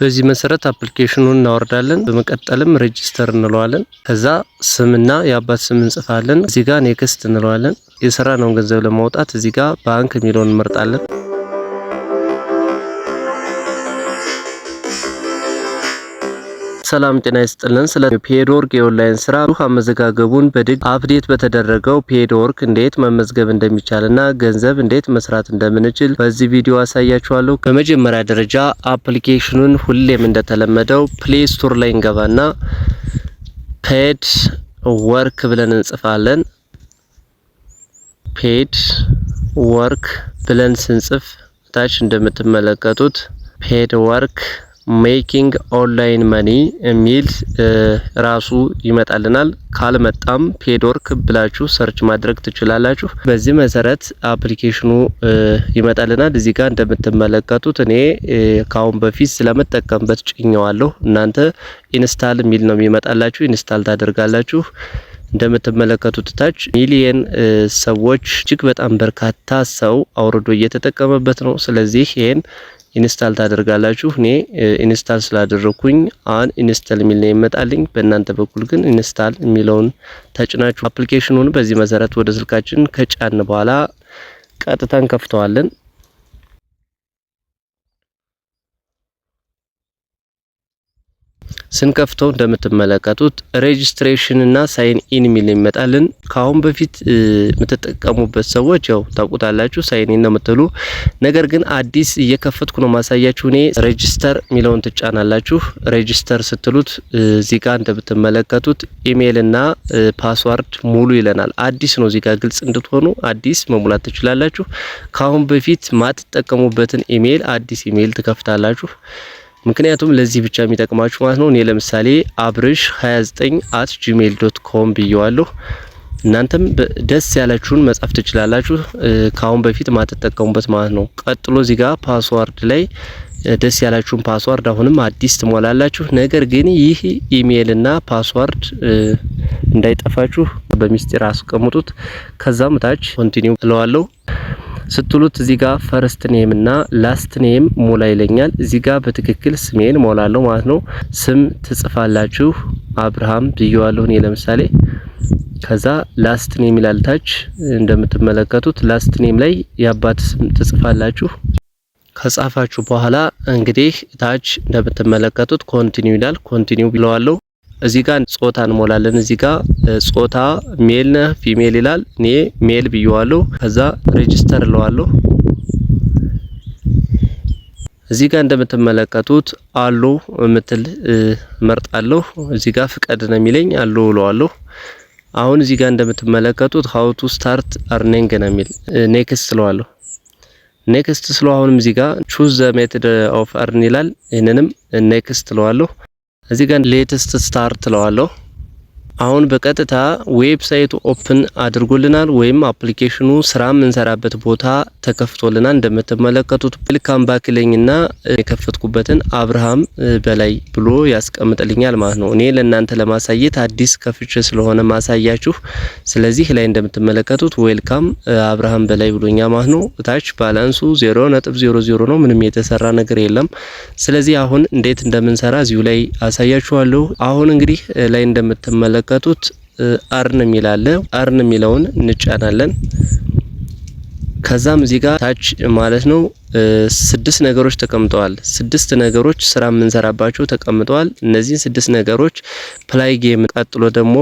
በዚህ መሰረት አፕሊኬሽኑን እናወርዳለን። በመቀጠልም ሬጂስተር እንለዋለን። ከዛ ስምና የአባት ስም እንጽፋለን። እዚህ ጋር ኔክስት እንለዋለን። የሰራነውን ገንዘብ ለማውጣት እዚህ ጋር ባንክ የሚለውን እንመርጣለን። ሰላም ጤና ይስጥልን። ስለ ፔድወርክ የኦንላይን ስራ አመዘጋገቡን በድግ አፕዴት በተደረገው ፔድወርክ እንዴት መመዝገብ እንደሚቻልና ገንዘብ እንዴት መስራት እንደምንችል በዚህ ቪዲዮ አሳያችኋለሁ። በመጀመሪያ ደረጃ አፕሊኬሽኑን ሁሌም እንደተለመደው ፕሌይ ስቶር ላይ እንገባና ፔድ ወርክ ብለን እንጽፋለን። ፔድ ወርክ ብለን ስንጽፍ ታች እንደምትመለከቱት ፔድ ወርክ ሜኪንግ ኦንላይን መኒ የሚል ራሱ ይመጣልናል። ካልመጣም ፔድወርክ ብላችሁ ሰርች ማድረግ ትችላላችሁ። በዚህ መሰረት አፕሊኬሽኑ ይመጣልናል። እዚህ ጋር እንደምትመለከቱት እኔ ካሁን በፊት ስለመጠቀምበት ጭኛዋለሁ። እናንተ ኢንስታል የሚል ነው የሚመጣላችሁ። ኢንስታል ታደርጋላችሁ። እንደምትመለከቱት ታች ሚሊየን ሰዎች እጅግ በጣም በርካታ ሰው አውርዶ እየተጠቀመበት ነው። ስለዚህ ይሄን ኢንስታል ታደርጋላችሁ። እኔ ኢንስታል ስላደረኩኝ አን ኢንስታል የሚል ነው ይመጣልኝ። በእናንተ በኩል ግን ኢንስታል የሚለውን ተጭናችሁ አፕሊኬሽኑን በዚህ መሰረት ወደ ስልካችን ከጫን በኋላ ቀጥታ እንከፍተዋለን። ስንከፍተው እንደምትመለከቱት ሬጂስትሬሽን እና ሳይን ኢን የሚል ይመጣልን። ካሁን በፊት የምትጠቀሙበት ሰዎች ያው ታውቁታላችሁ፣ ሳይን ኢን ነው የምትሉ። ነገር ግን አዲስ እየከፈትኩ ነው ማሳያችሁ። እኔ ሬጂስተር የሚለውን ትጫናላችሁ። ሬጂስተር ስትሉት እዚህ ጋር እንደምትመለከቱት ኢሜይል እና ፓስዋርድ ሙሉ ይለናል። አዲስ ነው፣ እዚህ ጋር ግልጽ እንድትሆኑ አዲስ መሙላት ትችላላችሁ። ካሁን በፊት ማትጠቀሙበትን ኢሜይል አዲስ ኢሜይል ትከፍታላችሁ። ምክንያቱም ለዚህ ብቻ የሚጠቅማችሁ ማለት ነው። እኔ ለምሳሌ abrish29@gmail.com ብየዋለሁ። እናንተም ደስ ያላችሁን መጻፍ ትችላላችሁ፣ ካሁን በፊት ማትጠቀሙበት ማለት ነው። ቀጥሎ እዚህ ጋር ፓስዋርድ ላይ ደስ ያላችሁን ፓስዋርድ አሁንም አዲስ ትሞላላችሁ። ነገር ግን ይህ ኢሜይል እና ፓስዋርድ እንዳይጠፋችሁ በሚስጥር አስቀምጡት። ከዛም ታች ኮንቲኒው እለዋለሁ። ስትሉት እዚህ ጋር ፈርስት ኔም እና ላስት ኔም ሞላ ይለኛል። እዚህ ጋር በትክክል ስሜን ሞላለሁ ማለት ነው። ስም ትጽፋላችሁ። አብርሃም ብየዋለሁ እኔ ለምሳሌ። ከዛ ላስት ኔም ይላል ታች እንደምትመለከቱት። ላስት ኔም ላይ የአባት ስም ትጽፋላችሁ። ከጻፋችሁ በኋላ እንግዲህ ታች እንደምትመለከቱት ኮንቲኒው ይላል። ኮንቲኒው ብለዋለሁ። እዚህ ጋር ጾታ እንሞላለን። እዚህ ጋር ጾታ ሜል ነህ ፊሜል ይላል። እኔ ሜል ብየዋለሁ። ከዛ ሬጂስተር እለዋለሁ። እዚህ ጋር እንደምትመለከቱት አሎ ምትል መርጣለሁ። እዚህ ጋር ፍቀድ ነው የሚለኝ፣ አሎ እለዋለሁ። አሁን እዚህ ጋር እንደምትመለከቱት ሃው ቱ ስታርት አርኒንግ ነው የሚል፣ ኔክስት እለዋለሁ። ኔክስት ስለው አሁንም እዚህ ጋር ቹዝ ዘ ሜተድ ኦፍ አርን ይላል። ይሄንንም ኔክስት እለዋለሁ። እዚህ ጋር ሌተስት ስታርት እለዋለሁ። አሁን በቀጥታ ዌብሳይቱ ኦፕን አድርጎልናል፣ ወይም አፕሊኬሽኑ ስራ የምንሰራበት ቦታ ተከፍቶልናል። እንደምትመለከቱት ዌልካም ባክ ለኝና የከፈትኩበትን አብርሃም በላይ ብሎ ያስቀምጥልኛል ማለት ነው። እኔ ለእናንተ ለማሳየት አዲስ ከፍቼ ስለሆነ ማሳያችሁ። ስለዚህ ላይ እንደምትመለከቱት ዌልካም አብርሃም በላይ ብሎኛ ማለት ነው። ታች ባላንሱ 0.00 ነው፣ ምንም የተሰራ ነገር የለም። ስለዚህ አሁን እንዴት እንደምንሰራ እዚሁ ላይ አሳያችኋለሁ። አሁን እንግዲህ ላይ እንደምትመለከቱት አርን የሚላለ አርን የሚለውን እንጫናለን። ከዛም እዚህ ጋር ታች ማለት ነው 6 ነገሮች ተቀምጠዋል። 6 ነገሮች ስራ የምንሰራባቸው ተቀምጠዋል። እነዚህን 6 ነገሮች ፕላይ ጌም፣ ቀጥሎ ደግሞ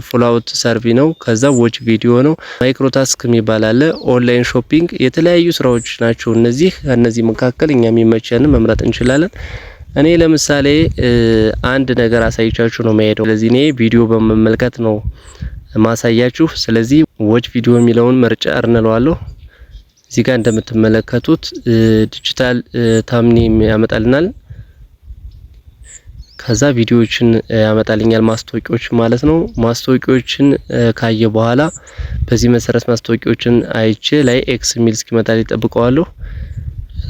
ፉላውት ሰርቪ ነው። ከዛ ዎች ቪዲዮ ነው። ማይክሮታስክ የሚባል አለ፣ ኦንላይን ሾፒንግ፣ የተለያዩ ስራዎች ናቸው እነዚህ። ከነዚህ መካከል እኛ የሚመቸንን መምረጥ እንችላለን። እኔ ለምሳሌ አንድ ነገር አሳይቻችሁ ነው የምሄደው። ስለዚህ እኔ ቪዲዮ በመመልከት ነው ማሳያችሁ። ስለዚህ ዎች ቪዲዮ የሚለውን ምርጫ አርነለዋለሁ። እዚህ ጋር እንደምትመለከቱት ዲጂታል ታምኔም ያመጣልናል። ከዛ ቪዲዮዎችን ያመጣልኛል፣ ማስታወቂያዎች ማለት ነው። ማስታወቂያዎችን ካየ በኋላ በዚህ መሰረት ማስታወቂያዎችን አይቼ ላይ ኤክስ ሚል እስኪመጣልኝ ጠብቀዋለሁ።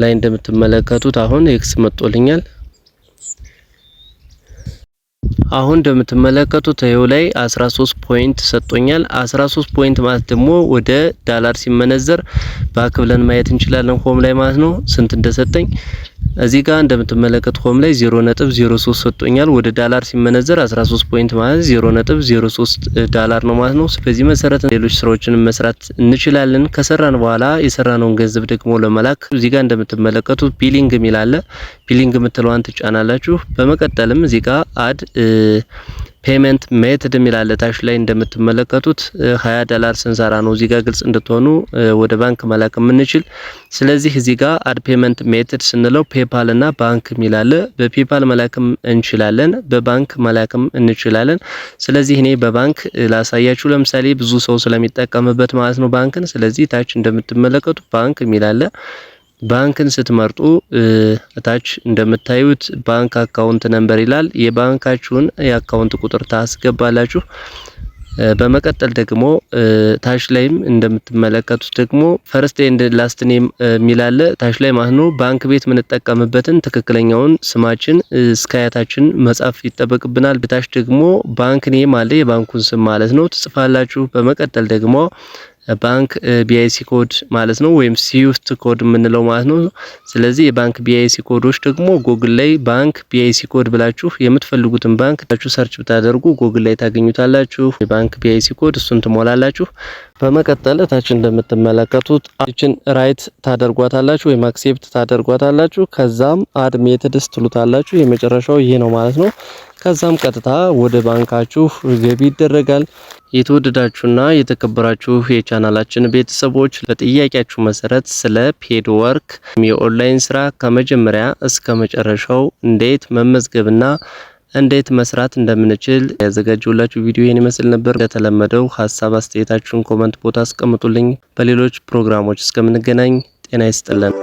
ላይ እንደምትመለከቱት አሁን ኤክስ መጥቶልኛል። አሁን እንደምትመለከቱት ይሄው ላይ 13 ፖይንት ሰጥቶኛል። 13 ፖይንት ማለት ደግሞ ወደ ዳላር ሲመነዘር ባክ ብለን ማየት እንችላለን ሆም ላይ ማለት ነው ስንት እንደሰጠኝ። እዚህ ጋር እንደምትመለከቱ ሆም ላይ 0.03 ሰጥቶኛል። ወደ ዳላር ሲመነዘር 13 ፖይንት ማለት 0.03 ዳላር ነው ማለት ነው። በዚህ መሰረት ሌሎች ስራዎችን መስራት እንችላለን። ከሰራን በኋላ የሰራነውን ገንዘብ ደግሞ ለመላክ እዚህ ጋር እንደምትመለከቱት ቢሊንግ የሚል አለ። ቢሊንግ የምትለዋን ትጫናላችሁ። በመቀጠልም እዚህ ጋር አድ ፔመንት ሜተድ የሚላለ ታች ላይ እንደምትመለከቱት $20 ስንሰራ ነው እዚህ ጋር ግልጽ እንድትሆኑ ወደ ባንክ መላክ የምንችል። ስለዚህ እዚህ ጋር አድ ፔመንት ሜተድ ስንለው ፔፓል እና ባንክ የሚላለ በፔፓል መላክም እንችላለን፣ በባንክ መላክም እንችላለን። ስለዚህ እኔ በባንክ ላሳያችሁ፣ ለምሳሌ ብዙ ሰው ስለሚጠቀምበት ማለት ነው ባንክን። ስለዚህ ታች እንደምትመለከቱ ባንክ የሚላለ ባንክን ስትመርጡ ታች እንደምታዩት ባንክ አካውንት ነምበር ይላል። የባንካችሁን የአካውንት ቁጥር ታስገባላችሁ። በመቀጠል ደግሞ ታች ላይም እንደምትመለከቱት ደግሞ ፈርስት ኤንድ ላስት ኔም ሚላለ ታች ላይ ማለት ነው ባንክ ቤት የምንጠቀምበትን ትክክለኛውን ስማችን እስካያታችን መጻፍ ይጠበቅብናል። በታች ደግሞ ባንክ ኔም አለ፣ የባንኩን ስም ማለት ነው ትጽፋላችሁ። በመቀጠል ደግሞ ባንክ ቢአይሲ ኮድ ማለት ነው ወይም ስዊፍት ኮድ የምንለው ማለት ነው። ስለዚህ የባንክ ቢአይሲ ኮዶች ደግሞ ጎግል ላይ ባንክ ቢአይሲ ኮድ ብላችሁ የምትፈልጉትን ባንክ ታችሁ ሰርች ብታደርጉ ጎግል ላይ ታገኙታላችሁ። የባንክ ቢአይሲ ኮድ እሱን ትሞላላችሁ። በመቀጠል ታች እንደምትመለከቱት እችን ራይት ታደርጓታላችሁ ወይም አክሴፕት ታደርጓታላችሁ። ከዛም አድ ሜተድስ ትሉታላችሁ። የመጨረሻው ይሄ ነው ማለት ነው። ከዛም ቀጥታ ወደ ባንካችሁ ገቢ ይደረጋል። የተወደዳችሁና የተከበራችሁ የቻናላችን ቤተሰቦች በጥያቄያችሁ መሰረት ስለ ፔድ ወርክ የኦንላይን ስራ ከመጀመሪያ እስከ መጨረሻው እንዴት መመዝገብና እንዴት መስራት እንደምንችል ያዘጋጀሁላችሁ ቪዲዮ ይሄን ይመስል ነበር። እንደተለመደው ሐሳብ አስተያየታችሁን ኮሜንት ቦታ አስቀምጡልኝ። በሌሎች ፕሮግራሞች እስከምንገናኝ ጤና ይስጥልን።